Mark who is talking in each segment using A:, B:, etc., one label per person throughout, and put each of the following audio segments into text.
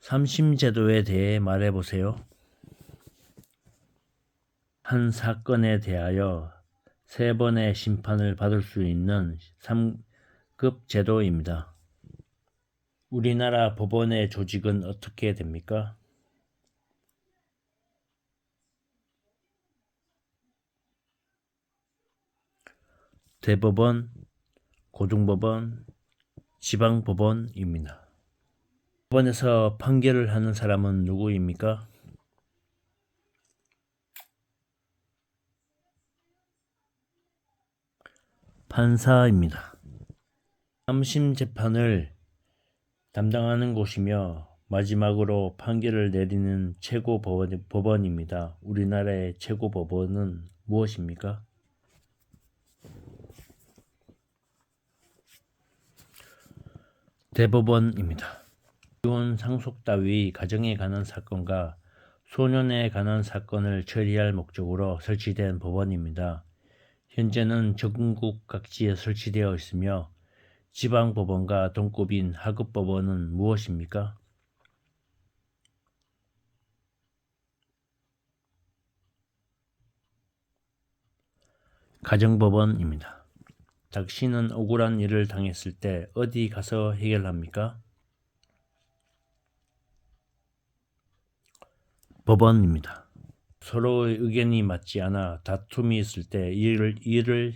A: 삼심제도에 대해 말해보세요. 한 사건에 대하여 3번의 심판을 받을 수 있는 3급 제도입니다. 우리나라 법원의 조직은 어떻게 됩니까? 대법원, 고등법원, 지방법원입니다. 법원에서 판결을 하는 사람은 누구입니까? 판사입니다. 3심 재판을 담당하는 곳이며 마지막으로 판결을 내리는 최고 법원입니다. 우리나라의 최고 법원은 무엇입니까? 대법원입니다. 이혼, 상속 따위 가정에 관한 사건과 소년에 관한 사건을 처리할 목적으로 설치된 법원입니다. 현재는 전국 각지에 설치되어 있으며 지방법원과 동급인 하급법원은 무엇입니까? 가정법원입니다. 당신은 억울한 일을 당했을 때 어디 가서 해결합니까? 법원입니다. 서로의 의견이 맞지 않아 다툼이 있을 때 일을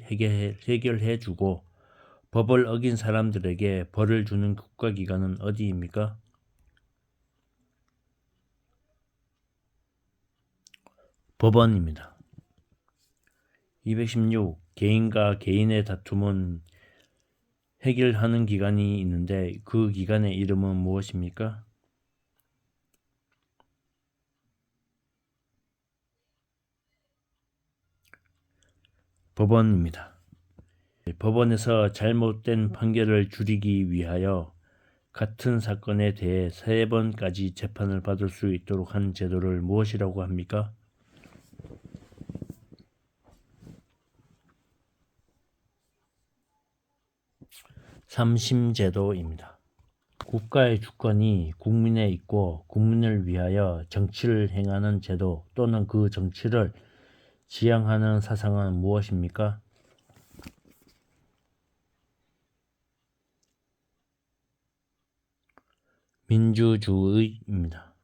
A: 해결해주고 법을 어긴 사람들에게 벌을 주는 국가기관은 어디입니까? 법원입니다. 216. 개인과 개인의 다툼은 해결하는 기관이 있는데 그 기관의 이름은 무엇입니까? 법원입니다. 법원에서 잘못된 판결을 줄이기 위하여 같은 사건에 대해 3번까지 재판을 받을 수 있도록 한 제도를 무엇이라고 합니까? 삼심제도입니다. 국가의 주권이 국민에 있고 국민을 위하여 정치를 행하는 제도 또는 그 정치를 지향하는 사상은 무엇입니까? 민주주의입니다.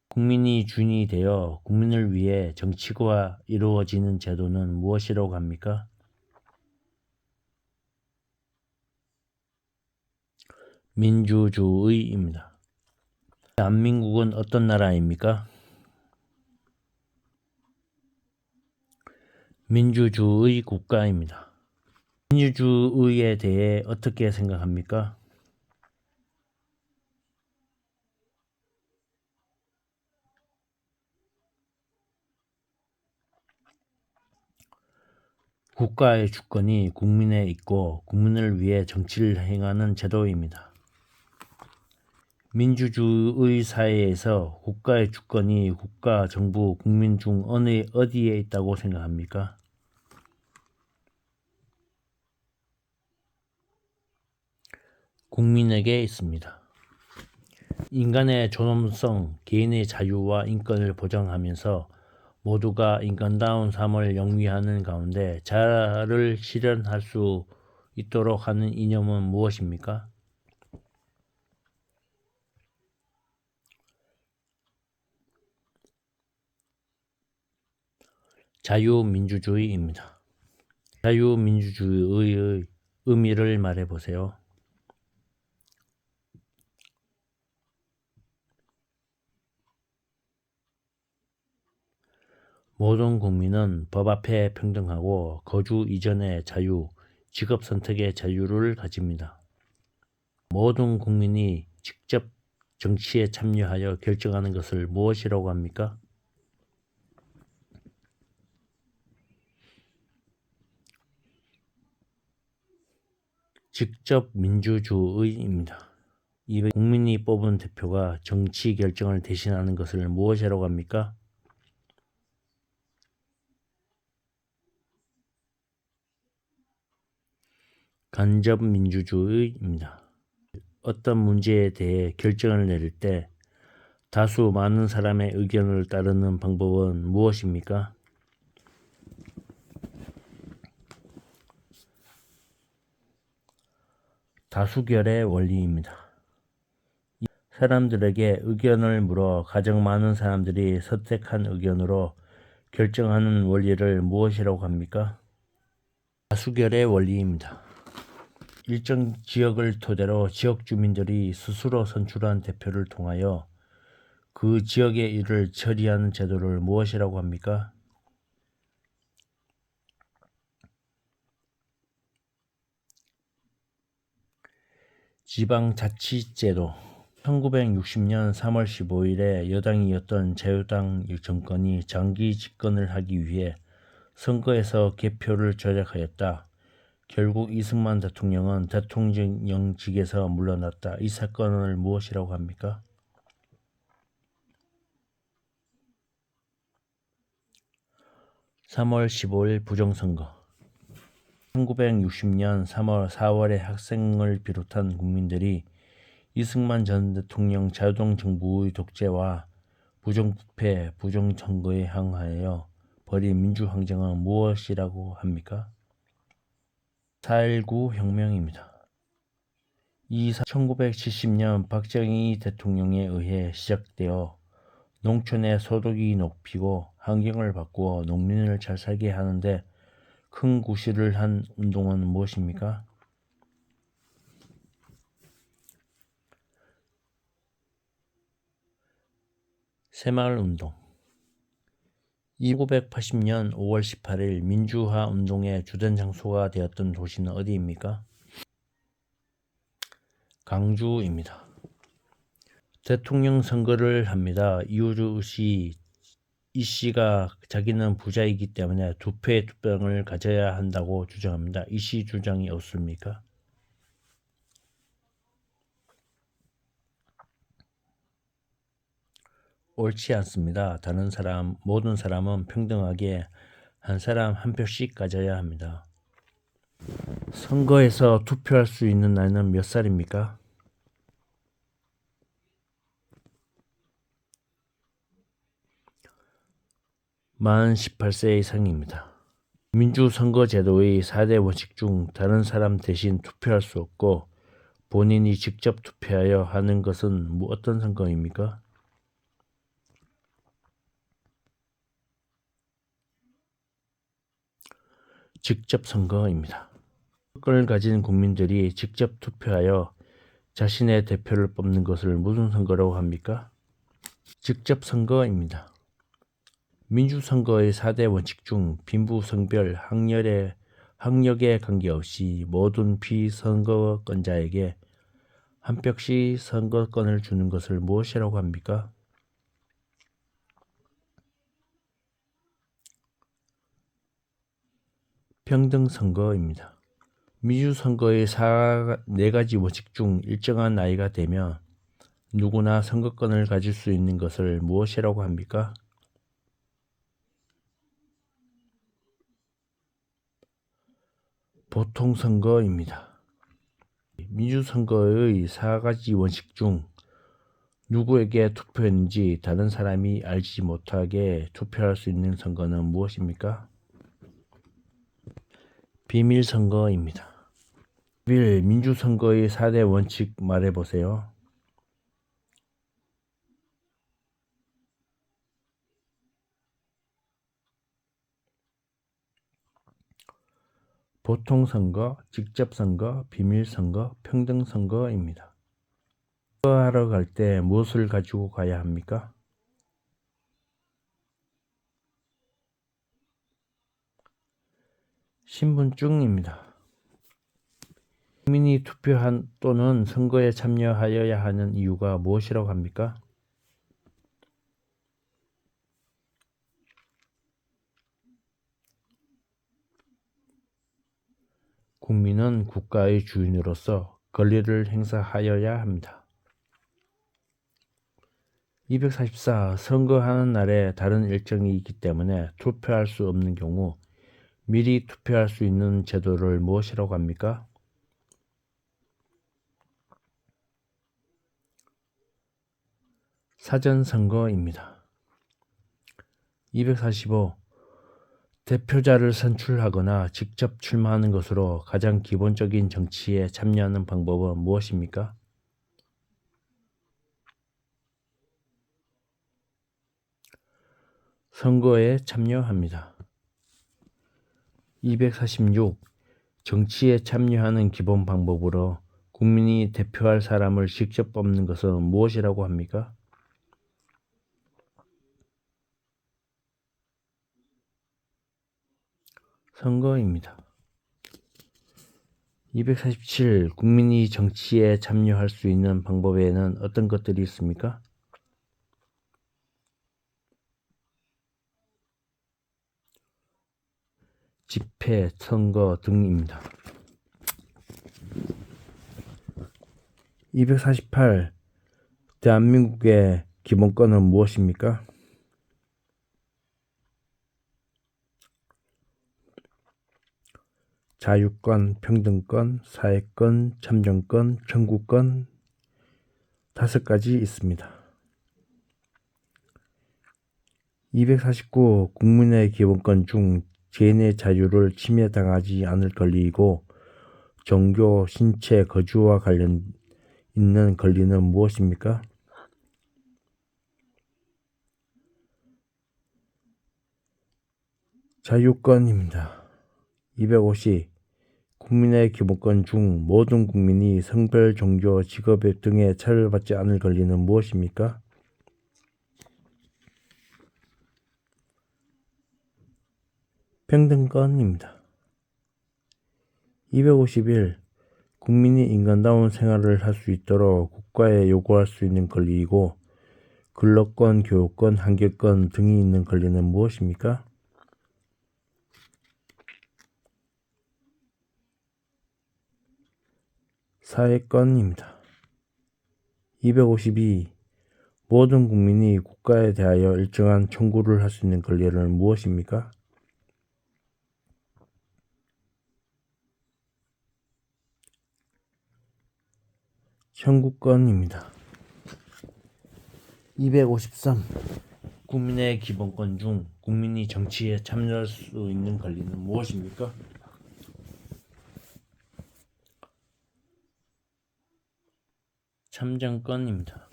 A: 국민이 주인이 되어 국민을 위해 정치가 이루어지는 제도는 무엇이라고 합니까? 민주주의입니다. 대한민국은 어떤 나라입니까? 민주주의 국가입니다. 민주주의에 대해 어떻게 생각합니까? 국가의 주권이 국민에 있고 국민을 위해 정치를 행하는 제도입니다. 민주주의 사회에서 국가의 주권이 국가, 정부, 국민 중 어디에 있다고 생각합니까? 국민에게 있습니다. 인간의 존엄성, 개인의 자유와 인권을 보장하면서 모두가 인간다운 삶을 영위하는 가운데 자아를 실현할 수 있도록 하는 이념은 무엇입니까? 자유민주주의입니다. 자유민주주의의 의미를 말해보세요. 모든 국민은 법 앞에 평등하고 거주 이전의 자유, 직업 선택의 자유를 가집니다. 모든 국민이 직접 정치에 참여하여 결정하는 것을 무엇이라고 합니까? 직접 민주주의입니다. 국민이 뽑은 대표가 정치 결정을 대신하는 것을 무엇이라고 합니까? 간접민주주의입니다. 어떤 문제에 대해 결정을 내릴 때 다수 많은 사람의 의견을 따르는 방법은 무엇입니까? 다수결의 원리입니다. 사람들에게 의견을 물어 가장 많은 사람들이 선택한 의견으로 결정하는 원리를 무엇이라고 합니까? 다수결의 원리입니다. 일정 지역을 토대로 지역 주민들이 스스로 선출한 대표를 통하여 그 지역의 일을 처리하는 제도를 무엇이라고 합니까? 지방자치제도. 1960년 3월 15일에 여당이었던 자유당 정권이 장기 집권을 하기 위해 선거에서 개표를 조작하였다. 결국 이승만 대통령은 대통령직에서 물러났다. 이 사건을 무엇이라고 합니까? 3월 15일 부정선거. 1960년 4월에 학생을 비롯한 국민들이 이승만 전 대통령 자유당 정부의 독재와 부정부패, 부정선거에 항하여 벌인 민주항쟁은 무엇이라고 합니까? 4.19 혁명입니다. 1970년 박정희 대통령에 의해 시작되어 농촌의 소득이 높이고 환경을 바꾸어 농민을 잘 살게 하는데 큰 구실을 한 운동은 무엇입니까? 새마을운동. 1980년 5월 18일 민주화 운동의 주된 장소가 되었던 도시는 어디입니까? 강주입니다. 대통령 선거를 합니다. 이 씨가 자기는 부자이기 때문에 두 표의 투표권을 가져야 한다고 주장합니다. 이 씨 주장이 옳습니까? 옳지 않습니다. 모든 사람은 평등하게 한 사람 한 표씩 가져야 합니다. 선거에서 투표할 수 있는 나이는 몇 살입니까? 만 18세 이상입니다. 민주선거제도의 4대 원칙 중 다른 사람 대신 투표할 수 없고 본인이 직접 투표하여 하는 것은 어떤 선거입니까? 직접 선거입니다. 선거권을 가진 국민들이 직접 투표하여 자신의 대표를 뽑는 것을 무슨 선거라고 합니까? 직접 선거입니다. 민주선거의 4대 원칙 중 빈부, 성별, 학력에 관계없이 모든 비선거권자에게 한 표씩 선거권을 주는 것을 무엇이라고 합니까? 평등선거입니다. 민주선거의 4가지 원칙 중 일정한 나이가 되면 누구나 선거권을 가질 수 있는 것을 무엇이라고 합니까? 보통선거입니다. 민주선거의 4가지 원칙 중 누구에게 투표했는지 다른 사람이 알지 못하게 투표할 수 있는 선거는 무엇입니까? 비밀선거입니다. 민주선거의 4대 원칙 말해보세요. 보통선거, 직접선거, 비밀선거, 평등선거입니다. 선거하러 갈 때 무엇을 가지고 가야 합니까? 신분증입니다. 국민이 투표한 또는 선거에 참여하여야 하는 이유가 무엇이라고 합니까? 국민은 국가의 주인으로서 권리를 행사하여야 합니다. 244. 선거하는 날에 다른 일정이 있기 때문에 투표할 수 없는 경우 미리 투표할 수 있는 제도를 무엇이라고 합니까? 사전선거입니다. 245. 대표자를 선출하거나 직접 출마하는 것으로 가장 기본적인 정치에 참여하는 방법은 무엇입니까? 선거에 참여합니다. 246. 정치에 참여하는 기본 방법으로 국민이 대표할 사람을 직접 뽑는 것은 무엇이라고 합니까? 선거입니다. 247. 국민이 정치에 참여할 수 있는 방법에는 어떤 것들이 있습니까? 집회, 선거 등입니다. 248. 대한민국의 기본권은 무엇입니까? 자유권, 평등권, 사회권, 참정권, 청구권 5가지 있습니다. 249. 국민의 기본권 중 개인의 자유를 침해당하지 않을 권리이고 종교, 신체, 거주와 관련 있는 권리는 무엇입니까? 자유권입니다. 250. 국민의 기본권 중 모든 국민이 성별, 종교, 직업 등에 차별받지 않을 권리는 무엇입니까? 평등권입니다. 251. 국민이 인간다운 생활을 할 수 있도록 국가에 요구할 수 있는 권리이고 근로권, 교육권, 한결권 등이 있는 권리는 무엇입니까? 사회권입니다. 252. 모든 국민이 국가에 대하여 일정한 청구를 할 수 있는 권리는 무엇입니까? 청구권입니다. 253. 국민의 기본권 중 국민이 정치에 참여할 수 있는 권리는 무엇입니까? 참정권입니다.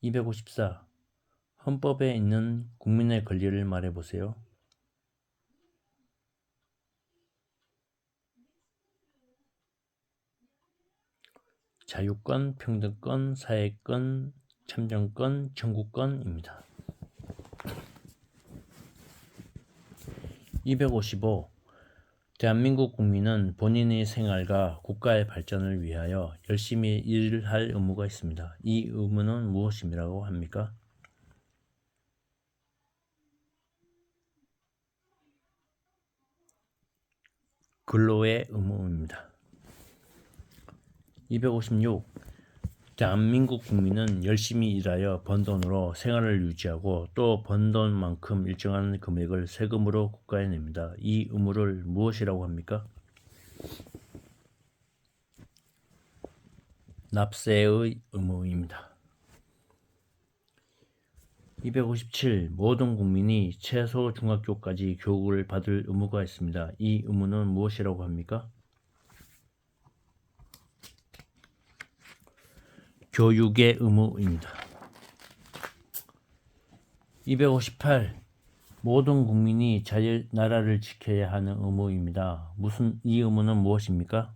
A: 254. 헌법에 있는 국민의 권리를 말해보세요. 자유권, 평등권, 사회권, 참정권, 청구권입니다. 255. 대한민국 국민은 본인의 생활과 국가의 발전을 위하여 열심히 일할 의무가 있습니다. 이 의무는 무엇이라고 합니까? 근로의 의무입니다. 256. 대한민국 국민은 열심히 일하여 번 돈으로 생활을 유지하고 또 번 돈만큼 일정한 금액을 세금으로 국가에 냅니다. 이 의무를 무엇이라고 합니까? 납세의 의무입니다. 257. 모든 국민이 최소 중학교까지 교육을 받을 의무가 있습니다. 이 의무는 무엇이라고 합니까? 교육의 의무입니다. 258. 모든 국민이 나라를 지켜야 하는 의무입니다. 이 의무는 무엇입니까?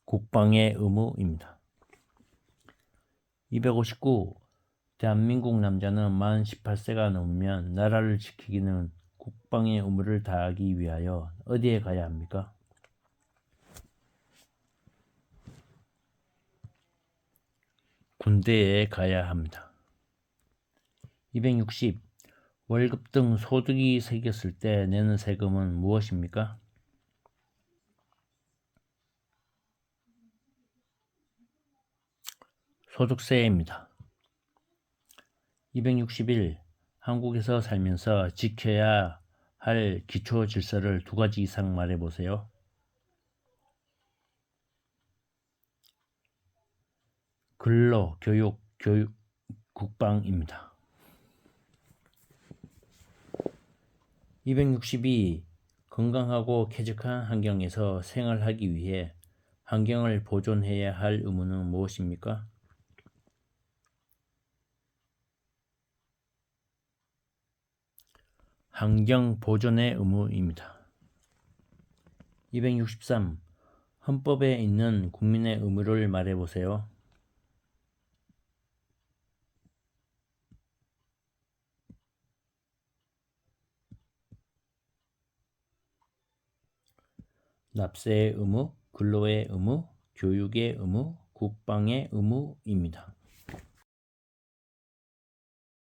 A: 국방의 의무입니다. 259. 대한민국 남자는 만 18세가 넘으면 나라를 지키기는 국방의 의무를 다하기 위하여 어디에 가야 합니까? 군대에 가야 합니다. 260. 월급 등 소득이 생겼을 때 내는 세금은 무엇입니까? 소득세입니다. 261. 한국에서 살면서 지켜야 할 기초 질서를 2가지 이상 말해보세요. 근로, 교육, 국방입니다. 262. 건강하고 쾌적한 환경에서 생활하기 위해 환경을 보존해야 할 의무는 무엇입니까? 환경 보존의 의무입니다. 263. 헌법에 있는 국민의 의무를 말해보세요. 납세의 의무, 근로의 의무, 교육의 의무, 국방의 의무입니다.